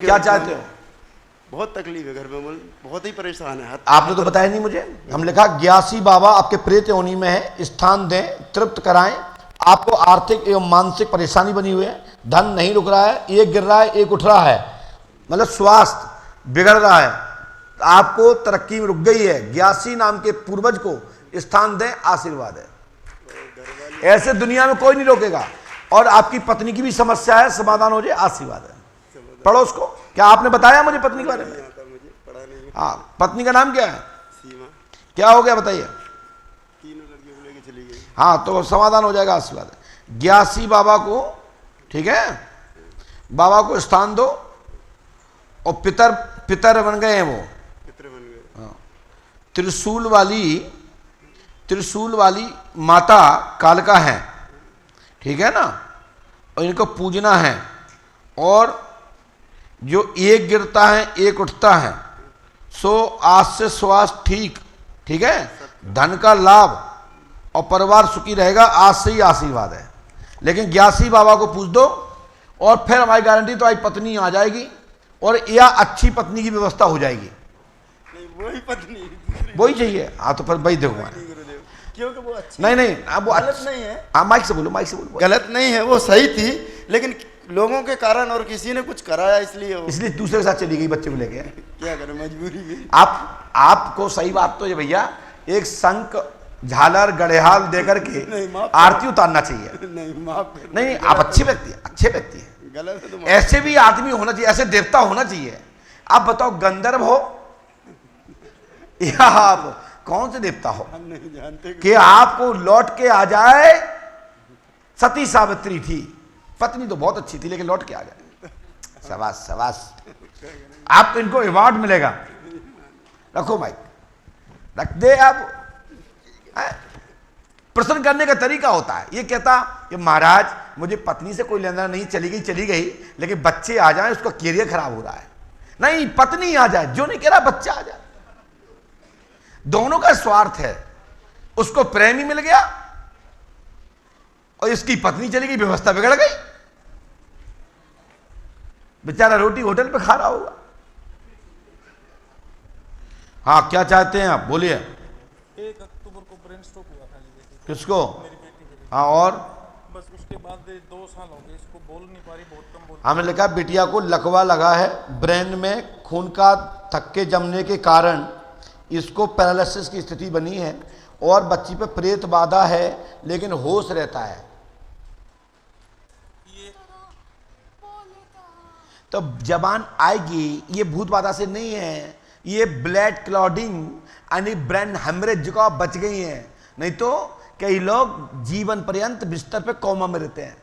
क्या चाहते हो? बहुत तकलीफ है घर में, बहुत ही परेशान है। आपने तो बताया नहीं मुझे। हम लिखा ग्यासी बाबा आपके प्रेत योनि में है, स्थान दें, तृप्त कराएं। आपको आर्थिक एवं मानसिक परेशानी बनी हुई है, धन नहीं रुक रहा है, एक गिर रहा है एक उठ रहा है, मतलब स्वास्थ्य बिगड़ रहा है, आपको तरक्की में रुक गई है। ग्यासी नाम के पूर्वज को स्थान दें, आशीर्वाद है। ऐसे दुनिया में कोई नहीं रोकेगा। और आपकी पत्नी की भी समस्या है, समाधान हो जाए, आशीर्वाद है। पढ़ो उसको। क्या आपने बताया मुझे पत्नी के बारे में? हाँ, पत्नी का नाम क्या है? सीमा। क्या हो गया बताइए? तीनों लड़कियों को लेके चली गई। हाँ, तो समाधान हो जाएगा, आशीर्वाद है। ग्यासी बाबा को, ठीक है, बाबा को स्थान दो। और पितर बन गए हैं वो, पितर बन गए। हाँ। त्रिशूल वाली माता कालका है, ठीक है ना, और इनको पूजना है। और जो एक गिरता है एक उठता है, सो आज से स्वास्थ्य ठीक, ठीक है, धन का लाभ और परिवार सुखी रहेगा, आज से ही आशीर्वाद है। लेकिन ग्यासी बाबा को पूछ दो और फिर हमारी गारंटी तो आई पत्नी आ जाएगी और या अच्छी पत्नी की व्यवस्था हो जाएगी। नहीं, वही पत्नी वही चाहिए। हाँ, तो फिर भाई देखो, गुरुदेव, क्योंकि वो अच्छी नहीं अब वो गलत नहीं है। हाँ, माइक से बोलो। गलत नहीं है, वो सही थी, लेकिन लोगों के कारण और किसी ने कुछ कराया, इसलिए दूसरे के साथ चली गई बच्चे को लेके। क्या करें, मजबूरी में। आपको सही बात तो ये भैया, एक शंख झालर गड़ेहाल देकर के आरती उतारना चाहिए। नहीं, माफ कर। नहीं, आप अच्छे व्यक्ति हैं, गलत है तो ऐसे भी आदमी होना चाहिए, ऐसे देवता होना चाहिए। आप बताओ, गंधर्व हो या आप कौन से देवता हो हम नहीं जानते कि आपको लौट के आ जाए? सती सावित्री थी, पत्नी तो बहुत अच्छी थी, लेकिन लौट के आ जाए। शाबाश, आपको इनको अवार्ड मिलेगा। रखो माइक, रख दे। अब प्रश्न करने का तरीका होता है। ये कहता कि महाराज मुझे पत्नी से कोई लेना नहीं, चली गई, लेकिन बच्चे आ जाए, उसका कैरियर खराब हो रहा है। नहीं, पत्नी आ जाए, जो नहीं कह रहा बच्चा आ जाए। दोनों का स्वार्थ है। उसको प्रेमी मिल गया और इसकी पत्नी चली गई, व्यवस्था बिगड़ गई, बेचारा रोटी होटल पे खा रहा होगा। हाँ, क्या चाहते हैं आप, बोलिए। 1 अक्टूबर को ब्रेन स्ट्रोक हुआ था जी बेटी को, किसको? मेरी बेटी को। हाँ, और बस उसके बाद 2 साल हो गए, इसको बोल नहीं पा रही, बहुत कम बोल। हमने लिखा बिटिया को लकवा लगा है, ब्रेन में खून का थक्के जमने के कारण इसको पैरालिसिस की स्थिति बनी है और बच्ची पे प्रेत बाधा है, लेकिन होश रहता है। तो जबान आएगी, ये भूत बाधा से नहीं है, ये ब्लड क्लॉटिंग यानी ब्रेन हेमरेज का बच गई है। नहीं तो कई लोग जीवन पर्यंत बिस्तर पे कोमा में रहते हैं,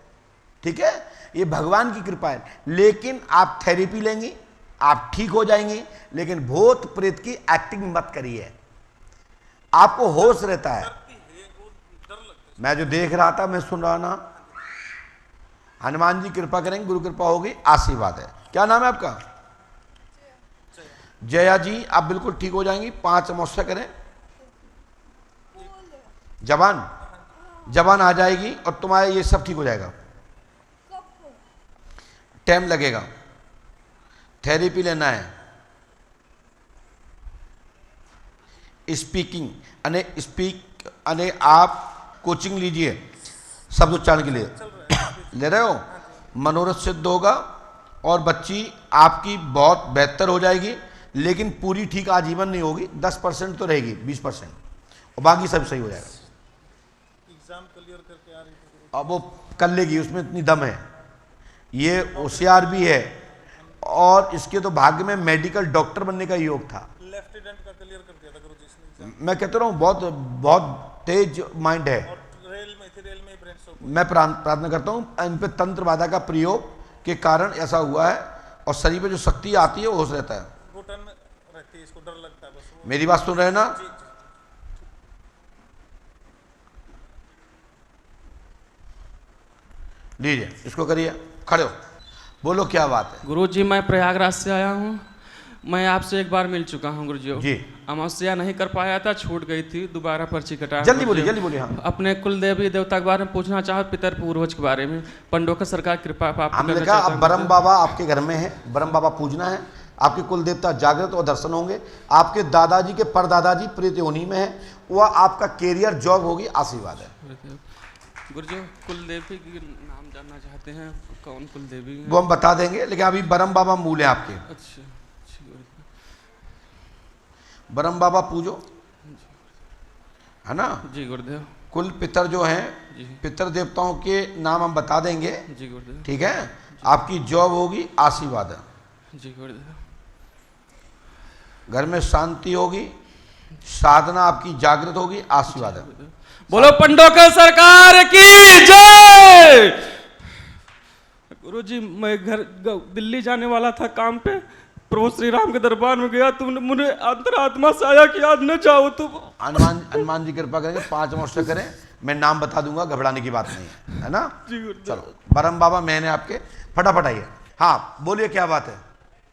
ठीक है। ये भगवान की कृपा है। लेकिन आप थेरेपी लेंगी, आप ठीक हो जाएंगी, लेकिन भूत प्रेत की एक्टिंग मत करिए, आपको होश रहता है। मैं जो देख रहा था, मैं सुन रहा ना, हनुमान जी कृपा करेंगे, गुरु कृपा होगी, आशीर्वाद है। क्या नाम है आपका? जया जी, आप बिल्कुल ठीक हो जाएंगी। 5 अमावस्या करें, जबान आ जाएगी और तुम्हारे ये सब ठीक हो जाएगा। टाइम लगेगा, थेरेपी लेना है। स्पीकिंग अने आप कोचिंग लीजिए शब्द उच्चारण के लिए। ले रहे हो? मनोरथ सिद्ध होगा और बच्ची आपकी बहुत बेहतर हो जाएगी, लेकिन पूरी ठीक आजीवन नहीं होगी, 10% तो रहेगी, 20%, और बाकी सब सही हो जाएगा। एग्जाम क्लियर करके आ रही थी, अब वो कर लेगी, उसमें इतनी दम है, ये होशियार भी है, और इसके तो भाग्य में मेडिकल डॉक्टर बनने का योग था। लेफ्टिनेंट का क्लियर कर दिया था गुरु जी ने एग्जाम। मैं कहता रहा हूँ, बहुत तेज माइंड है। और रेल में ब्रेन स्ट्रोक। मैं प्रार्थना करता हूँ इन पे तंत्र बाधा का प्रयोग के कारण ऐसा हुआ है, और शरीर पे जो शक्ति आती है वो होश रहता है। घुटन में रहती है, इसको डर लगता है बस वो। मेरी बात सुन रहे हैं ना? जी। लीजिए, इसको करिए, खड़े हो, बोलो क्या बात है। गुरु जी, मैं प्रयागराज से आया हूँ। मैं आपसे एक बार मिल चुका हूँ गुरुजी। जी। अमावस्या नहीं कर पाया था, छूट गई थी, दोबारा पर्ची कटा। जल्दी बोलिए हाँ। अपने कुल देवी देवता के बारे में पूछना चाहो, पितर पूर्वज के बारे में, पंडोकर सरकार कृपा प्राप्त हमने करना कहा चाहता अब हूँ। ब्रह्म बाबा आपके घर में है, ब्रह्म बाबा पूजना है, आपके कुल देवता जागृत और दर्शन होंगे, आपके दादाजी के परदादाजी प्रेत योनि में है, वह आपका कैरियर जॉब होगी, आशीर्वाद है। गुरुजी कुल देवी की नाम जानना चाहते हैं, कौन कुल देवी है? वो हम बता देंगे, लेकिन अभी ब्रह्म बाबा मूल है आपके। अच्छा गुरुदेव। ब्रह्म बाबा पूजो, है ना। जी गुरुदेव। कुल पितर जो हैं, जी। पितर देवताओं के नाम हम बता देंगे, जी गुरुदेव। ठीक है। आपकी जॉब होगी, आशीर्वाद है। जी गुरुदेव। घर में शांति होगी, साधना आपकी जागृत होगी, आशीर्वाद है। बोलो पंडोकर सरकार की जय। गुरुजी मैं घर दिल्ली जाने वाला था काम पे, प्रभु श्री राम के दरबार में गया, तुमने मुझे अंतरात्मा से आया कि आज न जाओ तुम। हनुमान जी कृपा करेंगे, 5 अमावस्या करें, मैं नाम बता दूंगा, घबराने की बात नहीं है ना। जी गुरुदेव। चलो ब्रह्म बाबा मैंने आपके, फटाफट आइए। हाँ बोलिए क्या बात है।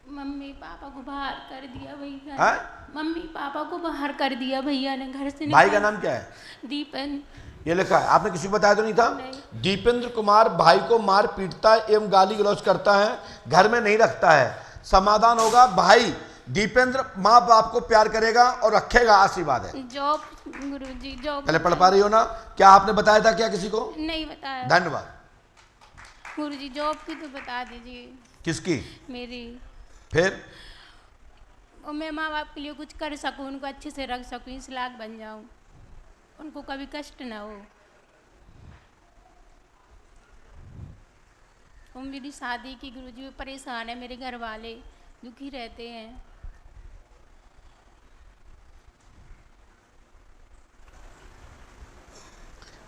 मम्मी पापा को बाहर कर दिया भैया हैं? ने। मम्मी पापा को बाहर कर दिया भैया ने घर से। भाई का नाम क्या है? दीपेंद्र। ये लिखा है, आपने किसी को बताया तो नहीं था? नहीं। दीपेंद्र कुमार भाई को मार पीटता है एवं गाली गलौज करता है, घर में नहीं रखता है। समाधान होगा, भाई दीपेंद्र माँ बाप को प्यार करेगा और रखेगा, आशीर्वाद है। जॉब गुरुजी जॉब। पहले पढ़ पा रही हो ना? क्या आपने बताया था क्या किसी को? नहीं बताया धन्यवाद। गुरुजी, जॉब की तो बता दीजिए। किसकी? मेरी। फिर और मैं माँ बाप के लिए कुछ कर सकूँ, उनको अच्छे से रख सकूँ, इस लायक बन जाऊँ, उनको कभी कष्ट ना हो। और मेरी शादी की गुरुजी परेशान है, मेरे घर वाले दुखी रहते हैं।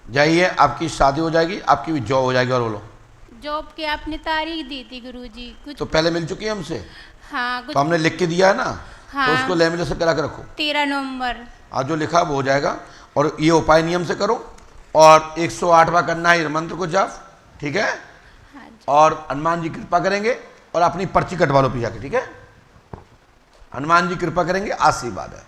जाइए, आपकी शादी हो जाएगी, आपकी भी जॉब हो जाएगी। और बोलो। जॉब की आपने तारीख दी थी गुरुजी, कुछ। तो पहले मिल चुकी है हमसे, हाँ कुछ। तो हमने लिख के दिया है ना। हाँ। तो उसको लेमिनेशन करा के रखो। 13 नवंबर। आज जो लिखा वो हो जाएगा। और ये उपाय नियम से करो, और 108वां करना है मंत्र को जाप, ठीक है। हाँ जी। और हनुमान जी कृपा करेंगे, और अपनी पर्ची कटवा लो पी जाके, ठीक है। हनुमान जी कृपा करेंगे, आशीर्वाद है।